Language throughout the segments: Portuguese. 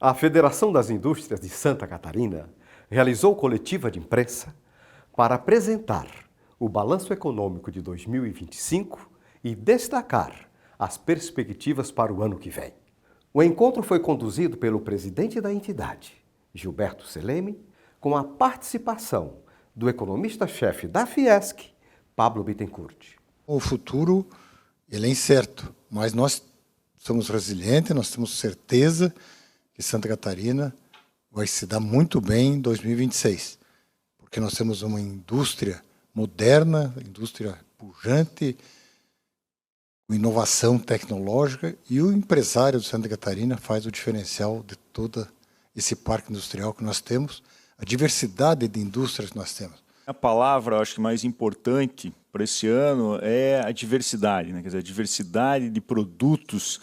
A Federação das Indústrias de Santa Catarina realizou coletiva de imprensa para apresentar o balanço econômico de 2025 e destacar as perspectivas para o ano que vem. O encontro foi conduzido pelo presidente da entidade, Gilberto Seleme, com a participação do economista-chefe da Fiesc, Pablo Bittencourt. O futuro ele é incerto, mas nós somos resilientes, nós temos certeza que Santa Catarina vai se dar muito bem em 2026, porque nós temos uma indústria moderna, indústria pujante, com inovação tecnológica, e o empresário de Santa Catarina faz o diferencial de todo esse parque industrial que nós temos, a diversidade de indústrias que nós temos. A palavra, acho que mais importante para esse ano é a diversidade, né? Quer dizer, a diversidade de produtos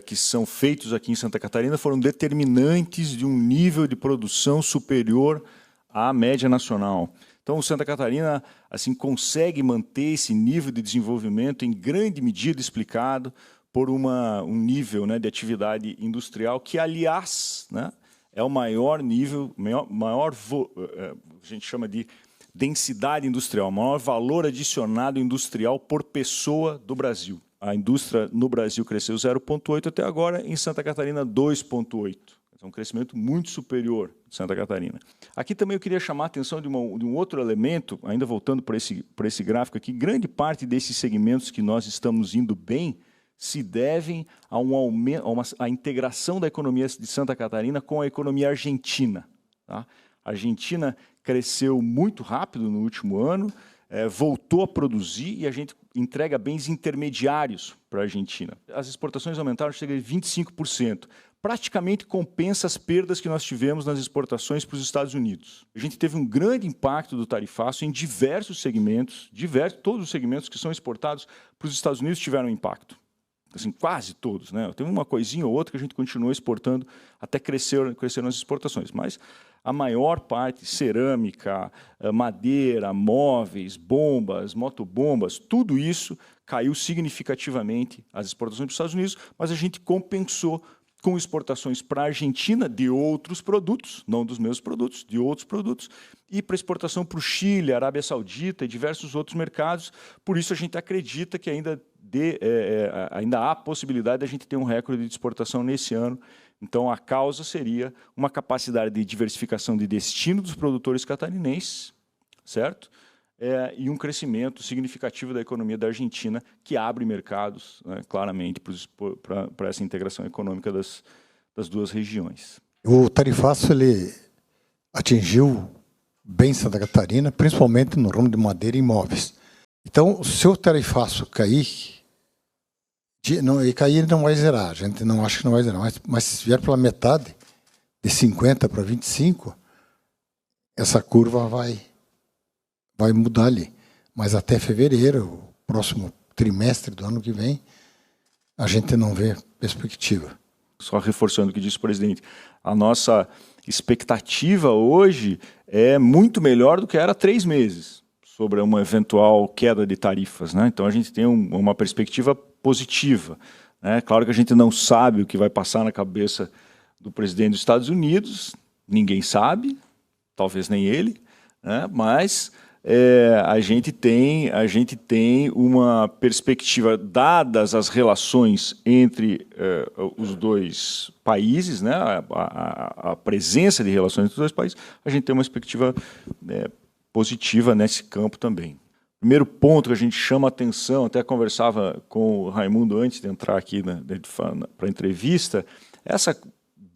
que são feitos aqui em Santa Catarina foram determinantes de um nível de produção superior à média nacional. Então, Santa Catarina assim, consegue manter esse nível de desenvolvimento em grande medida explicado por um nível, né, de atividade industrial que, aliás, né, é o maior nível, a gente chama de densidade industrial, o maior valor adicionado industrial por pessoa do Brasil. A indústria no Brasil cresceu 0,8 até agora, em Santa Catarina 2,8. É um crescimento muito superior de Santa Catarina. Aqui também eu queria chamar a atenção de um outro elemento, ainda voltando para esse gráfico aqui, grande parte desses segmentos que nós estamos indo bem se devem a um aumento, a integração da economia de Santa Catarina com a economia argentina. Tá? A Argentina cresceu muito rápido no último ano, voltou a produzir e a gente entrega bens intermediários para a Argentina. As exportações aumentaram cerca de 25%. Praticamente compensa as perdas que nós tivemos nas exportações para os Estados Unidos. A gente teve um grande impacto do tarifaço em diversos segmentos, todos os segmentos que são exportados para os Estados Unidos tiveram impacto. Assim, quase todos, né? Tem uma coisinha ou outra que a gente continuou exportando, até cresceram as exportações, mas a maior parte, cerâmica, madeira, móveis, bombas, motobombas, tudo isso caiu significativamente as exportações para os Estados Unidos, mas a gente compensou com exportações para a Argentina de outros produtos, não dos mesmos produtos, de outros produtos, e para exportação para o Chile, Arábia Saudita e diversos outros mercados. Por isso, a gente acredita que ainda há a possibilidade de a gente ter um recorde de exportação nesse ano. Então, a causa seria uma capacidade de diversificação de destino dos produtores catarinenses, certo? E um crescimento significativo da economia da Argentina, que abre mercados, né, claramente, para essa integração econômica das duas regiões. O tarifaço ele atingiu bem Santa Catarina, principalmente no ramo de madeira e imóveis. Então, se o tarifaço cair, ele não vai zerar, a gente não acha que não vai zerar, mas se vier pela metade, de 50 para 25, essa curva vai mudar ali. Mas até fevereiro, o próximo trimestre do ano que vem, a gente não vê perspectiva. Só reforçando o que disse o presidente, a nossa expectativa hoje é muito melhor do que era há 3 meses, sobre uma eventual queda de tarifas, né? Então, a gente tem uma perspectiva positiva, né? Claro que a gente não sabe o que vai passar na cabeça do presidente dos Estados Unidos, ninguém sabe, talvez nem ele, né? Mas a gente tem uma perspectiva, dadas as relações entre os dois países, né? A presença de relações entre os dois países, a gente tem uma perspectiva positiva nesse campo também. Primeiro ponto que a gente chama a atenção, até conversava com o Raimundo antes de entrar aqui para a entrevista, essa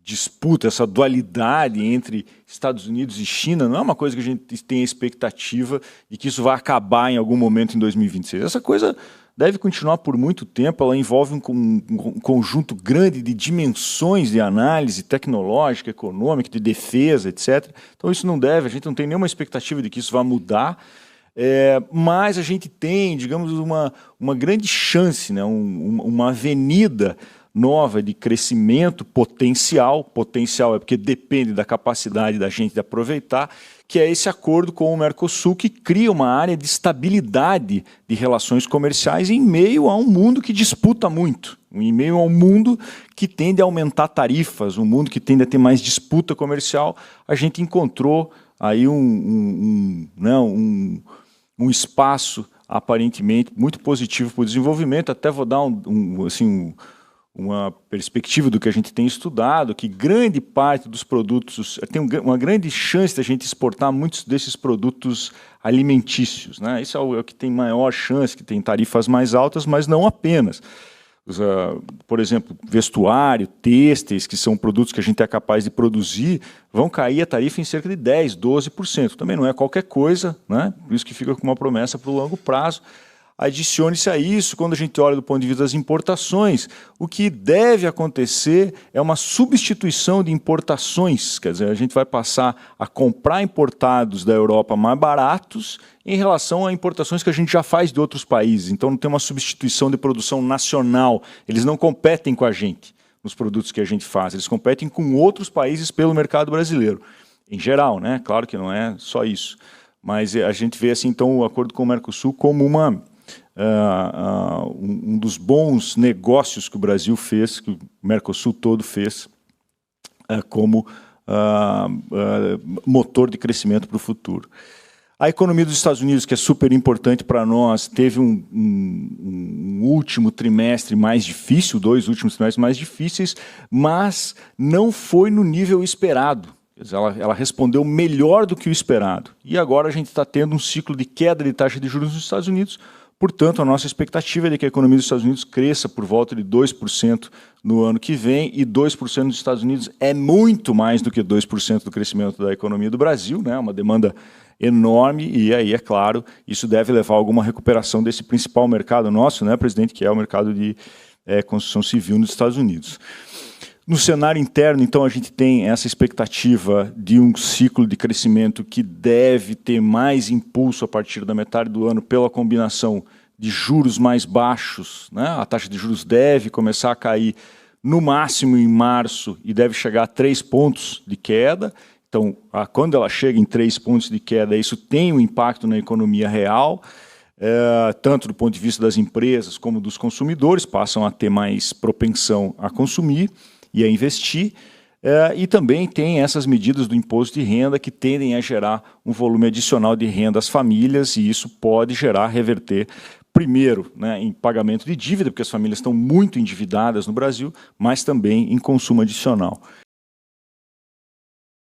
disputa, essa dualidade entre Estados Unidos e China não é uma coisa que a gente tem a expectativa de que isso vai acabar em algum momento em 2026. Essa coisa deve continuar por muito tempo, ela envolve um conjunto grande de dimensões de análise tecnológica, econômica, de defesa, etc. Então isso a gente não tem nenhuma expectativa de que isso vá mudar, mas a gente tem, digamos, uma grande chance, né, uma avenida nova de crescimento potencial. Potencial é porque depende da capacidade da gente de aproveitar, que é esse acordo com o Mercosul, que cria uma área de estabilidade de relações comerciais em meio a um mundo que disputa muito, em meio a um mundo que tende a aumentar tarifas, um mundo que tende a ter mais disputa comercial. A gente encontrou aí um espaço aparentemente muito positivo para o desenvolvimento. Até vou dar uma perspectiva do que a gente tem estudado, que grande parte dos produtos, tem uma grande chance da gente exportar muitos desses produtos alimentícios, né? Isso é o que tem maior chance, que tem tarifas mais altas, mas não apenas. Por exemplo, vestuário, têxteis, que são produtos que a gente é capaz de produzir, vão cair a tarifa em cerca de 10%, 12%. Também não é qualquer coisa, né? Por isso que fica com uma promessa para o longo prazo. Adicione-se a isso, quando a gente olha do ponto de vista das importações, o que deve acontecer é uma substituição de importações. Quer dizer, a gente vai passar a comprar importados da Europa mais baratos em relação a importações que a gente já faz de outros países. Então não tem uma substituição de produção nacional. Eles não competem com a gente nos produtos que a gente faz, eles competem com outros países pelo mercado brasileiro. Em geral, né? Claro que não é só isso. Mas a gente vê assim, então, o acordo com o Mercosul como um dos bons negócios que o Brasil fez, que o Mercosul todo fez, como motor de crescimento para o futuro. A economia dos Estados Unidos, que é super importante para nós, teve um último trimestre mais difícil, 2 últimos trimestres mais difíceis, mas não foi no nível esperado. Quer dizer, ela respondeu melhor do que o esperado. E agora a gente está tendo um ciclo de queda de taxa de juros nos Estados Unidos. Portanto, a nossa expectativa é de que a economia dos Estados Unidos cresça por volta de 2% no ano que vem, e 2% dos Estados Unidos é muito mais do que 2% do crescimento da economia do Brasil, né? Uma demanda enorme, e aí, é claro, isso deve levar a alguma recuperação desse principal mercado nosso, né, presidente, que é o mercado de construção civil nos Estados Unidos. No cenário interno, então, a gente tem essa expectativa de um ciclo de crescimento que deve ter mais impulso a partir da metade do ano pela combinação de juros mais baixos, né? A taxa de juros deve começar a cair no máximo em março e deve chegar a 3 pontos de queda. Então, quando ela chega em 3 pontos de queda, isso tem um impacto na economia real, tanto do ponto de vista das empresas como dos consumidores, passam a ter mais propensão a consumir e a investir, e também tem essas medidas do imposto de renda que tendem a gerar um volume adicional de renda às famílias, e isso pode reverter, primeiro, né, em pagamento de dívida, porque as famílias estão muito endividadas no Brasil, mas também em consumo adicional.